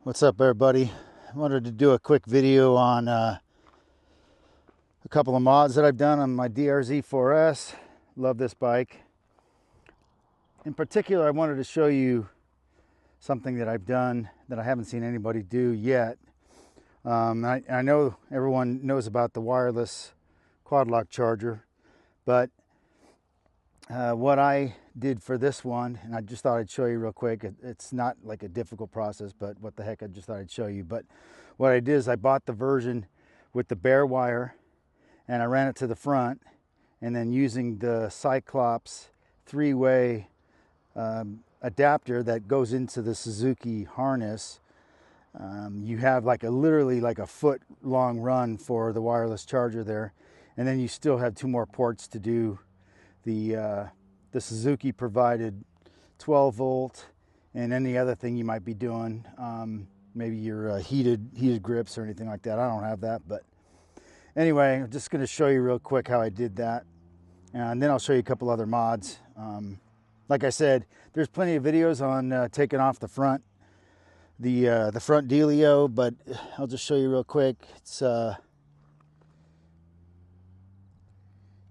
What's up, everybody? I wanted to do a quick video on a couple of mods that I've done on my Z4S. Love this bike. In particular, I wanted to show you something that I've done that I haven't seen anybody do yet. I know everyone knows about the wireless Quadlock charger, but what I did for this one, and I just thought I'd show you real quick. It's not like a difficult process, but what the heck, I just thought I'd show you. But what I did is I bought the version with the bare wire, and I ran it to the front, and then using the Cyclops three-way adapter that goes into the Suzuki harness, you have like literally like a foot long run for the wireless charger there, and then you still have two more ports to do the Suzuki provided 12 volt and any other thing you might be doing, maybe your heated grips or anything like that. I don't have that, but anyway, I'm just going to show you real quick how I did that, and then I'll show you a couple other mods. Like I said, there's plenty of videos on taking off the front dealio, but I'll just show you real quick. It's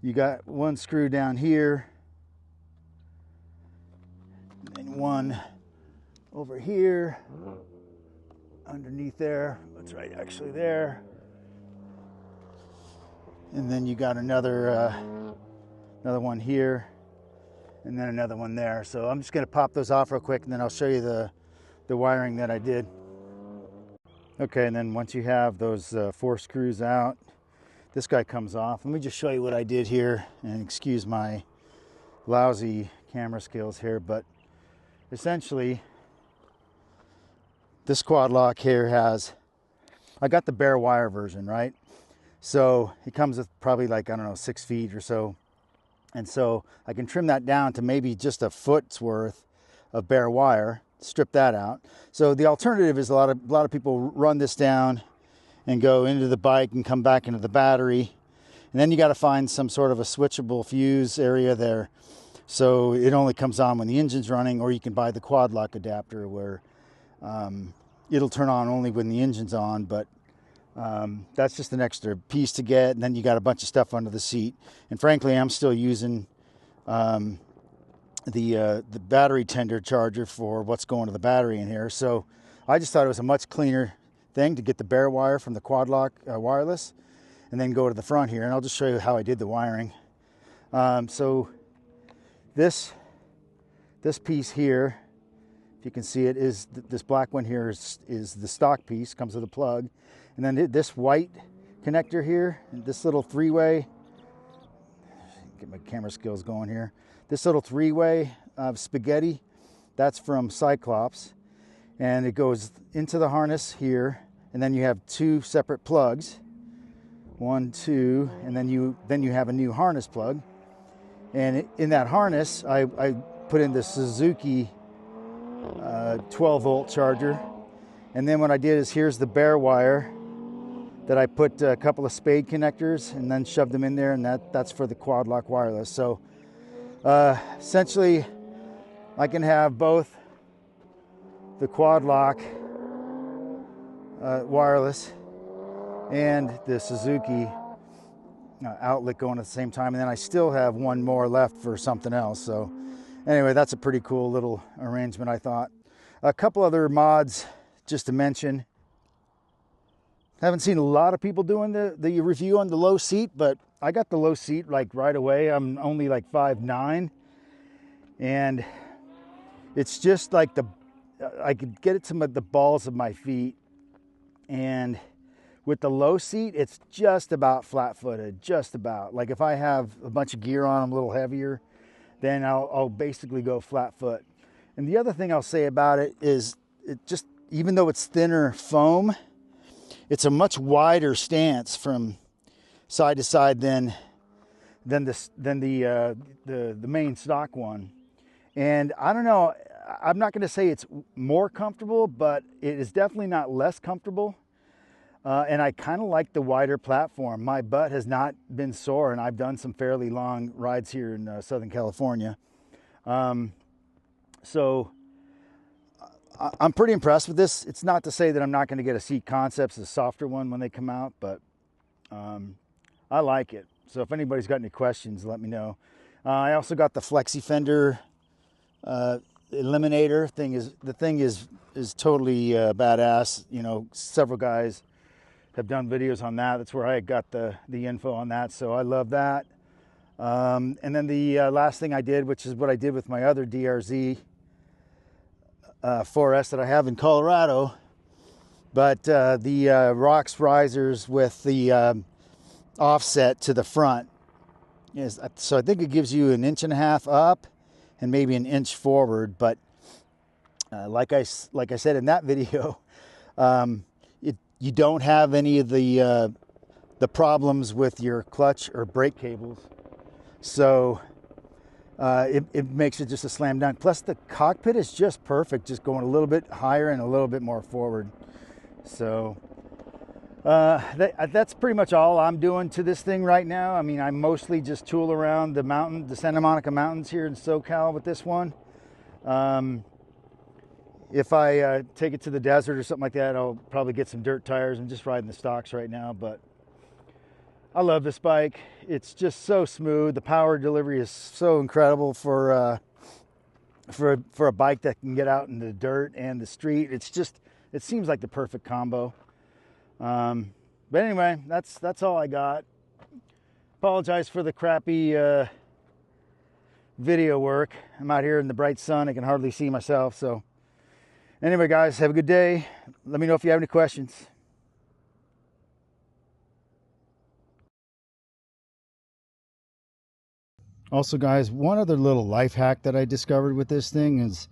you got one screw down here and one over here underneath there. That's right, actually there. And then you got another one here, and then another one there. So I'm just going to pop those off real quick, and then I'll show you the wiring that I did. Okay, and then once you have those 4 screws out, this guy comes off. Let me just show you what I did here, and excuse my lousy camera skills here, but essentially this Quadlock here I got the bare wire version, right? So it comes with probably like, I don't know, 6 feet or so. And so I can trim that down to maybe just a foot's worth of bare wire, strip that out. So the alternative is a lot of people run this down and go into the bike and come back into the battery. And then you got to find some sort of a switchable fuse area there, so it only comes on when the engine's running, or you can buy the Quadlock adapter where it'll turn on only when the engine's on, but that's just an extra piece to get. And then you got a bunch of stuff under the seat. And frankly, I'm still using the battery tender charger for what's going to the battery in here. So I just thought it was a much cleaner thing to get the bare wire from the Quadlock wireless and then go to the front here, and I'll just show you how I did the wiring. So this piece here, if you can see it, is this black one here is the stock piece, comes with a plug, and then this white connector here, this little three-way, get my camera skills going here, this little three-way spaghetti, that's from Cyclops. And it goes into the harness here, and then you have 2 separate plugs, 1, 2, and then you have a new harness plug. And in that harness, I put in the Suzuki 12 volt charger. And then what I did is, here's the bare wire that I put a couple of spade connectors and then shoved them in there, and that's for the Quadlock wireless. So essentially, I can have both the Quadlock wireless and the Suzuki outlet going at the same time, and then I still have one more left for something else. So anyway, that's a pretty cool little arrangement, I thought. A couple other mods just to mention. Haven't seen a lot of people doing the review on the low seat, but I got the low seat like right away. I'm only like 5'9", and it's just like I could get it to the balls of my feet, and with the low seat, it's just about flat-footed, just about. Like if I have a bunch of gear on, I'm a little heavier, then I'll basically go flat foot. And the other thing I'll say about it is, it just, even though it's thinner foam, it's a much wider stance from side to side than the main stock one. And I don't know, I'm not going to say it's more comfortable, but it is definitely not less comfortable. And I kind of like the wider platform. My butt has not been sore, and I've done some fairly long rides here in Southern California. So I'm pretty impressed with this. It's not to say that I'm not going to get a Seat Concepts, a softer one, when they come out, but I like it. So if anybody's got any questions, let me know. I also got the Flexi Fender Eliminator thing. The thing is totally badass. You know, several guys have done videos on that. That's where I got the info on that. So I love that. And then the last thing I did, which is what I did with my other DRZ 4S that I have in Colorado, but the rocks risers with the offset to the front. So I think it gives you 1.5 inches up and maybe 1 inch forward. But like I said in that video, you don't have any of the problems with your clutch or brake cables. So it makes it just a slam dunk. Plus the cockpit is just perfect, just going a little bit higher and a little bit more forward. So that's pretty much all I'm doing to this thing right now. I mean, I mostly just tool around the Santa Monica Mountains here in SoCal with this one. If I take it to the desert or something like that, I'll probably get some dirt tires. I'm just riding the stocks right now, but I love this bike. It's just so smooth. The power delivery is so incredible for a bike that can get out in the dirt and the street. It seems like the perfect combo. But anyway, that's all I got. Apologize for the crappy video work. I'm out here in the bright sun. I can hardly see myself. So anyway, guys, have a good day. Let me know if you have any questions. Also, guys, one other little life hack that I discovered with this thing is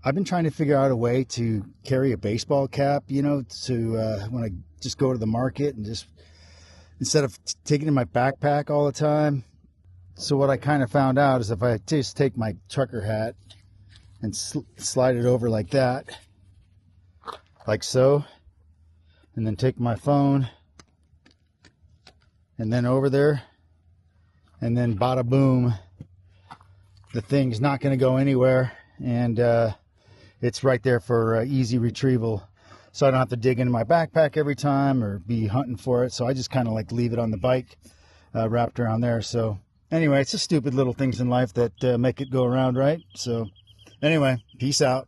I've been trying to figure out a way to carry a baseball cap, you know, to when I just go to the market and just instead of taking it in my backpack all the time. So what I kind of found out is if I just take my trucker hat and slide it over like that, like so, and then take my phone and then over there, and then bada boom, the thing's not going to go anywhere, and it's right there for easy retrieval, so I don't have to dig into my backpack every time or be hunting for it. So I just kind of like leave it on the bike wrapped around there. So anyway, it's just stupid little things in life that make it go around, right? So anyway, peace out.